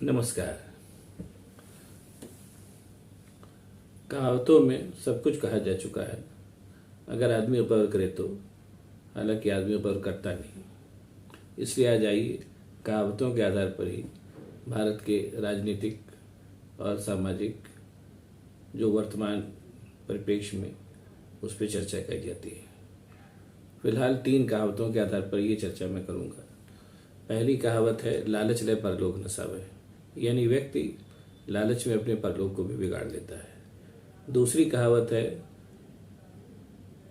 नमस्कार। कहावतों में सब कुछ कहा जा चुका है, अगर आदमी ऊपर करे तो। हालांकि आदमी ऊपर करता नहीं, इसलिए आज आइए कहावतों के आधार पर ही भारत के राजनीतिक और सामाजिक जो वर्तमान परिप्रेक्ष्य में उस पर चर्चा की जाती है। फिलहाल 3 कहावतों के आधार पर ये चर्चा मैं करूँगा। पहली कहावत है, लालच ले परलोक नसावे, यानी व्यक्ति लालच में अपने परलोक को भी बिगाड़ लेता है। दूसरी कहावत है,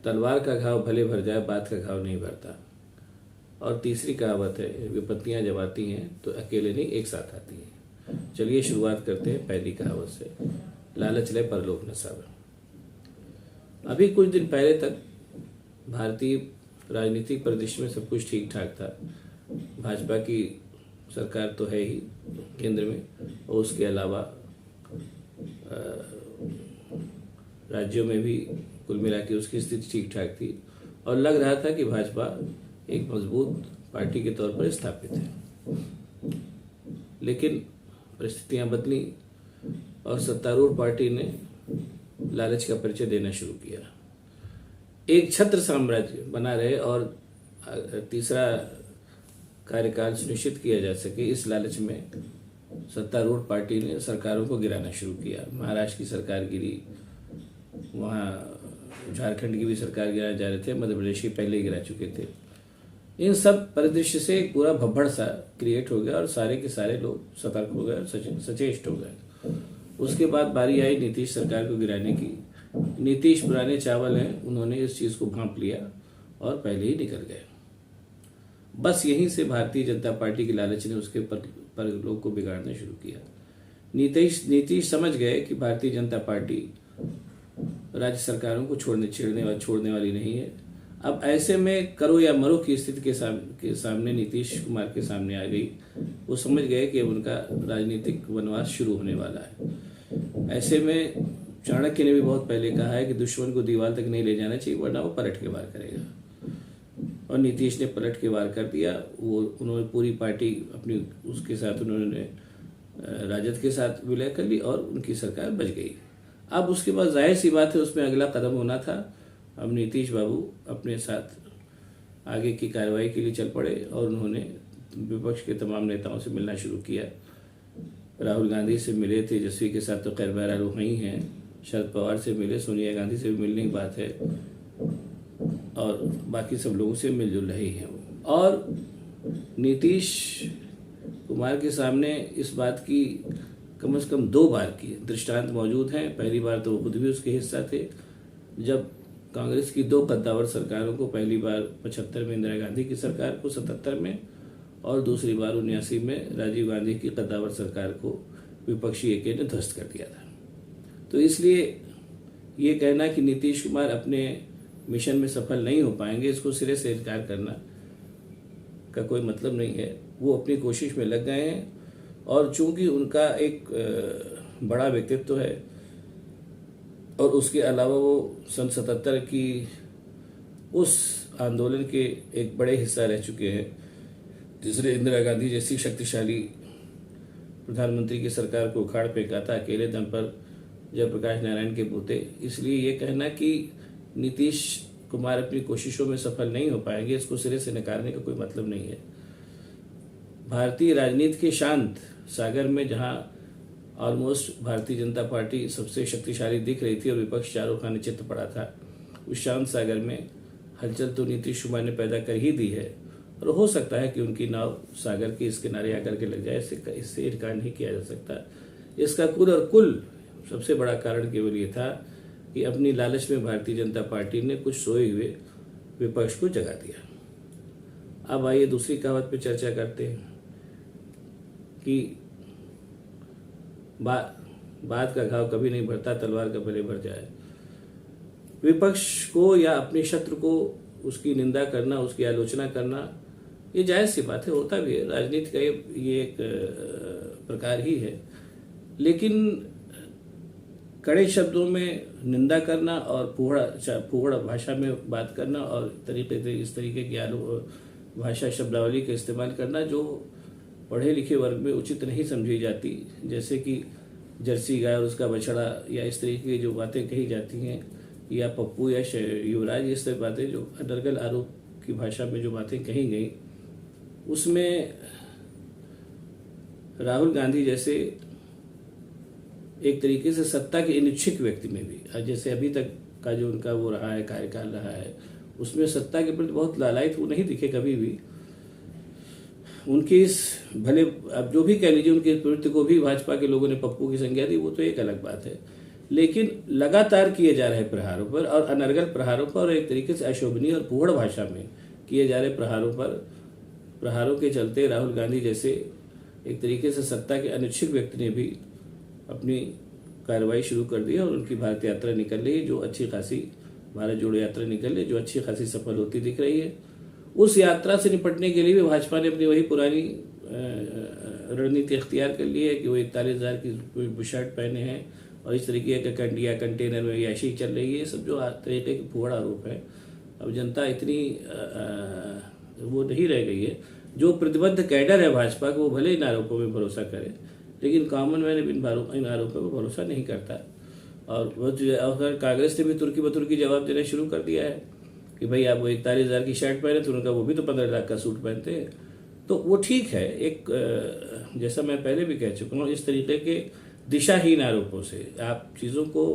तलवार का घाव भले भर जाए, बात का घाव नहीं भरता। और तीसरी कहावत है, विपत्तियां जब आती हैं तो अकेले नहीं एक साथ आती हैं। चलिए शुरुआत करते हैं पहली कहावत से, लालच ले परलोक नसावे। अभी कुछ दिन पहले तक भारतीय राजनीतिक परिदृश्य में सब कुछ ठीक ठाक था। भाजपा की सरकार तो है ही केंद्र में, और उसके अलावा राज्यों में भी कुल मिला के उसकी स्थिति ठीक ठाक थी और लग रहा था कि भाजपा एक मजबूत पार्टी के तौर पर स्थापित है। लेकिन परिस्थितियां बदली और सत्तारूढ़ पार्टी ने लालच का परिचय देना शुरू किया। एक छत्र साम्राज्य बना रहे और तीसरा कार्यकाल सुनिश्चित किया जा सके, इस लालच में सत्तारूढ़ पार्टी ने सरकारों को गिराना शुरू किया। महाराष्ट्र की सरकार गिरी, वहाँ झारखंड की भी सरकार गिराने जा रहे थे, मध्य प्रदेश की पहले ही गिरा चुके थे। इन सब परिदृश्य से एक पूरा भब्बड़ सा क्रिएट हो गया और सारे के सारे लोग सतर्क हो गए, सचेष्ट हो गए। उसके बाद बारी आई नीतीश सरकार को गिराने की। नीतीश पुराने चावल हैं, उन्होंने इस चीज़ को भांप लिया और पहले ही निकल गए। बस यहीं से भारतीय जनता पार्टी की लालच ने उसके पर लोग को बिगाड़ना शुरू किया। नीतीश समझ गए कि भारतीय जनता पार्टी राज्य सरकारों को छोड़ने वाली नहीं है। अब ऐसे में करो या मरो की स्थिति के सामने नीतीश कुमार के सामने आ गई। वो समझ गए कि अब उनका राजनीतिक वनवास शुरू होने वाला है। ऐसे में चाणक्य ने भी बहुत पहले कहा है कि दुश्मन को दीवार तक नहीं ले जाना चाहिए, वरना वो पलट के वार करेगा। और नीतीश ने पलट के वार कर दिया। उन्होंने पूरी पार्टी अपनी उसके साथ उन्होंने राजद के साथ विलय कर ली और उनकी सरकार बच गई। अब उसके बाद जाहिर सी बात है उसमें अगला कदम होना था। अब नीतीश बाबू अपने साथ आगे की कार्रवाई के लिए चल पड़े और उन्होंने विपक्ष के तमाम नेताओं से मिलना शुरू किया। राहुल गांधी से मिले, तेजस्वी के साथ तो खैर बहरहाल वो ही हैं, शरद पवार से मिले, सोनिया गांधी से भी मिलने की बात है और बाकी सब लोगों से मिलजुल रहे हैं वो। और नीतीश कुमार के सामने इस बात की कम से कम 2 बार की दृष्टांत मौजूद हैं। पहली बार तो वो खुद भी उसके हिस्सा थे, जब कांग्रेस की 2 कद्दावर सरकारों को, पहली बार 75 में इंदिरा गांधी की सरकार को, 77 में, और दूसरी बार 79 में राजीव गांधी की कद्दावर सरकार को विपक्षी एके ने ध्वस्त कर दिया था। तो इसलिए ये कहना कि नीतीश कुमार अपने मिशन में सफल नहीं हो पाएंगे, इसको सिरे से इनकार करना का कोई मतलब नहीं है। वो अपनी कोशिश में लग गए हैं और चूंकि उनका एक बड़ा व्यक्तित्व है और उसके अलावा वो सन 77 की उस आंदोलन के एक बड़े हिस्सा रह चुके हैं जिसने इंदिरा गांधी जैसी शक्तिशाली प्रधानमंत्री की सरकार को उखाड़ फेंका था अकेले दम पर जयप्रकाश नारायण के बूते। इसलिए ये कहना कि नीतीश कुमार अपनी कोशिशों में सफल नहीं हो पाएंगे, इसको सिरे से नकारने का कोई मतलब नहीं है। भारतीय राजनीति के शांत सागर में जहां ऑलमोस्ट भारतीय जनता पार्टी सबसे शक्तिशाली दिख रही थी और विपक्ष चारों खाने चित्त पड़ा था, उस शांत सागर में हलचल तो नीतीश कुमार ने पैदा कर ही दी है और हो सकता है कि उनकी नाव सागर के इस किनारे आकर के लग जाए। इससे इनकार नहीं किया जा सकता। इसका कुल और कुल सबसे बड़ा कारण केवल ये था कि अपनी लालच में भारतीय जनता पार्टी ने कुछ सोए हुए विपक्ष को जगा दिया। अब आइए दूसरी कहावत पे चर्चा करते हैं कि बात का घाव कभी नहीं भरता, तलवार का भले भर जाए। विपक्ष को या अपने शत्रु को उसकी निंदा करना, उसकी आलोचना करना, ये जायज़ सी बात है, होता भी है। राजनीति का ये एक प्रकार ही है। लेकिन कड़े शब्दों में निंदा करना और फूहड़ भाषा में बात करना और इस तरीके की भाषा शब्दावली का इस्तेमाल करना जो पढ़े लिखे वर्ग में उचित नहीं समझी जाती, जैसे कि जर्सी गाय और उसका बछड़ा, या इस तरीके की जो बातें कही जाती हैं, या पप्पू या युवराज, ये सब बातें जो अनर्गल आरोप की भाषा में जो बातें कही गई, उसमें राहुल गांधी जैसे एक तरीके से सत्ता के इच्छुक व्यक्ति में भी, जैसे अभी तक का जो उनका वो रहा है, कार्यकाल रहा है, उसमें सत्ता के प्रति बहुत लालायित वो नहीं दिखे कभी भी। उनकी इस भले अब जो भी कह लीजिए, उनकी प्रवृत्ति को भी भाजपा के लोगों ने पप्पू की संज्ञा दी, वो तो एक अलग बात है, लेकिन लगातार किए जा रहे प्रहारों पर और अनर्गल प्रहारों पर और एक तरीके से अशोभनीय और फूहड़ भाषा में किए जा रहे प्रहारों के चलते राहुल गांधी जैसे एक तरीके से सत्ता के अनिच्छुक व्यक्ति ने भी अपनी कार्रवाई शुरू कर दी और उनकी भारत यात्रा निकल रही, जो अच्छी खासी भारत जोड़ो यात्रा निकल रही, जो अच्छी खासी सफल होती दिख रही है। उस यात्रा से निपटने के लिए भी भाजपा ने अपनी वही पुरानी रणनीति अख्तियार कर ली है कि वो 41,000 की बुशर्ट पहने हैं और इस तरीके का कंटेनर में याशी चल रही है। सब जो तरीके के फूहड़ आरोप है, अब जनता इतनी वो नहीं रह गई है। जो प्रतिबद्ध कैडर है भाजपा को, वो भले इन आरोपों में भरोसा करे, लेकिन कॉमन मैन इन आरोपों पर भरोसा नहीं करता। और अगर कांग्रेस ने भी तुर्की बतुर्की जवाब देना शुरू कर दिया है कि भाई आप वो 41,000 की शर्ट पहने, तो उनका वो भी तो 15 लाख का सूट पहनते हैं, तो वो ठीक है। एक जैसा मैं पहले भी कह चुका हूँ, इस तरीके के दिशाहीन आरोपों से आप चीज़ों को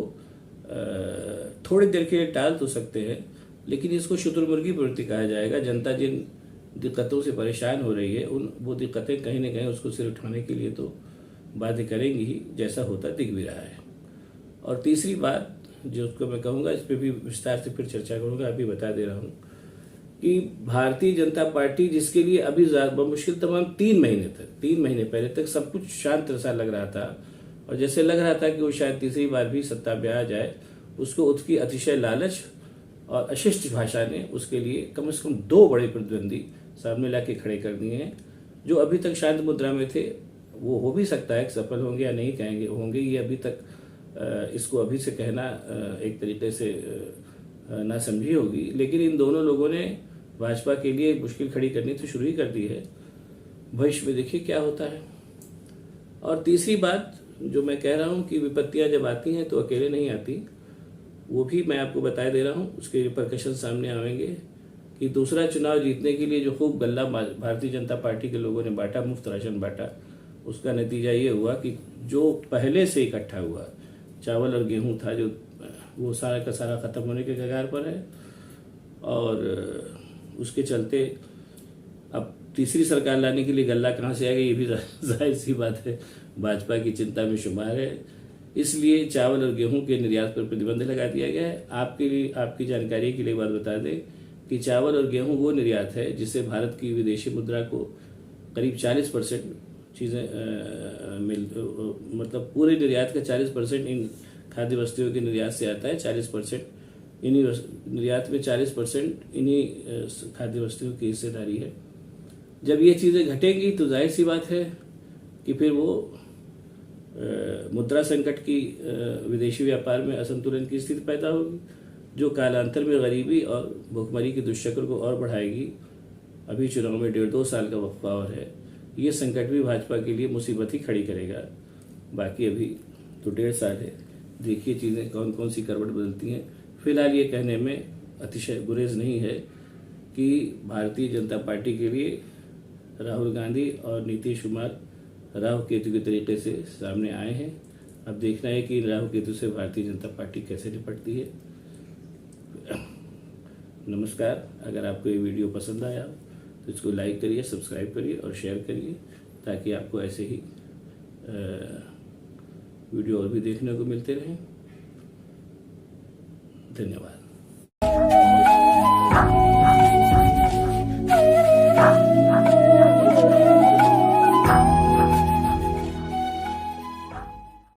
थोड़ी देर के लिए टाल तो सकते हैं, लेकिन इसको शुतुरमुर्गी प्रवृत्ति कहा जाएगा। जनता जिन दिक्कतों से परेशान हो रही है, वो दिक्कतें कहीं ना कहीं उसको सिर उठाने के लिए तो बातें करेंगी ही, जैसा होता दिख भी रहा है। और तीसरी बात जो उसको मैं कहूँगा, इस पर भी विस्तार से फिर चर्चा करूँगा, अभी बता दे रहा हूँ कि भारतीय जनता पार्टी, जिसके लिए अभी मुश्किल तमाम 3 महीने पहले तक सब कुछ शांत सा लग रहा था, और जैसे लग रहा था कि वो शायद तीसरी बार भी सत्ता में आ जाए, उसको उसकी अतिशय लालच और अशिष्ट भाषा ने उसके लिए कम से कम 2 बड़े प्रतिद्वंदी सामने ला के खड़े कर दिए हैं। जो अभी तक शांत मुद्रा में थे, वो हो भी सकता है कि सफल होंगे या नहीं कहेंगे होंगे, ये अभी तक इसको अभी से कहना एक तरीके से ना समझी होगी, लेकिन इन दोनों लोगों ने भाजपा के लिए मुश्किल खड़ी करनी तो शुरू ही कर दी है। भविष्य में देखिए क्या होता है। और तीसरी बात जो मैं कह रहा हूँ कि विपत्तियां जब आती हैं तो अकेले नहीं आती, वो भी मैं आपको बता दे रहा हूँ, उसके रिपरकशन सामने आएंगे कि दूसरा चुनाव जीतने के लिए जो खूब गल्ला भारतीय जनता पार्टी के लोगों ने बांटा, मुफ्त राशन बांटा, उसका नतीजा ये हुआ कि जो पहले से इकट्ठा हुआ चावल और गेहूं था, जो वो सारा का सारा ख़त्म होने के कगार पर है। और उसके चलते अब तीसरी सरकार लाने के लिए गल्ला कहाँ से आएगा, ये भी जाहिर सी बात है भाजपा की चिंता में शुमार है। इसलिए चावल और गेहूं के निर्यात पर प्रतिबंध लगा दिया गया है। आपके लिए, आपकी जानकारी के लिए बात बता दें कि चावल और गेहूं वो निर्यात है जिससे भारत की विदेशी मुद्रा को करीब 40% चीज़ें मतलब पूरे निर्यात का 40% इन खाद्य वस्तुओं के निर्यात से आता है। 40% इन्हीं निर्यात में 40% इन्हीं खाद्य वस्तुओं की हिस्सेदारी है। जब ये चीज़ें घटेंगी तो जाहिर सी बात है कि फिर वो मुद्रा संकट की, विदेशी व्यापार में असंतुलन की स्थिति पैदा होगी, जो कालांतर में गरीबी और भुखमरी के दुष्चक्र को और बढ़ाएगी। अभी चुनाव में 1.5-2 साल का वक्फा और है, ये संकट भी भाजपा के लिए मुसीबत ही खड़ी करेगा। बाकी अभी तो 1.5 साल है, देखिए चीज़ें कौन कौन सी करवट बदलती हैं। फिलहाल ये कहने में अतिशय गुरेज नहीं है कि भारतीय जनता पार्टी के लिए राहुल गांधी और नीतीश कुमार राहु केतु के तरीके से सामने आए हैं। अब देखना है कि राहु केतु से भारतीय जनता पार्टी कैसे निपटती है। नमस्कार। अगर आपको ये वीडियो पसंद आया तो इसको लाइक करिए, सब्सक्राइब करिए और शेयर करिए, ताकि आपको ऐसे ही वीडियो और भी देखने को मिलते रहें। धन्यवाद।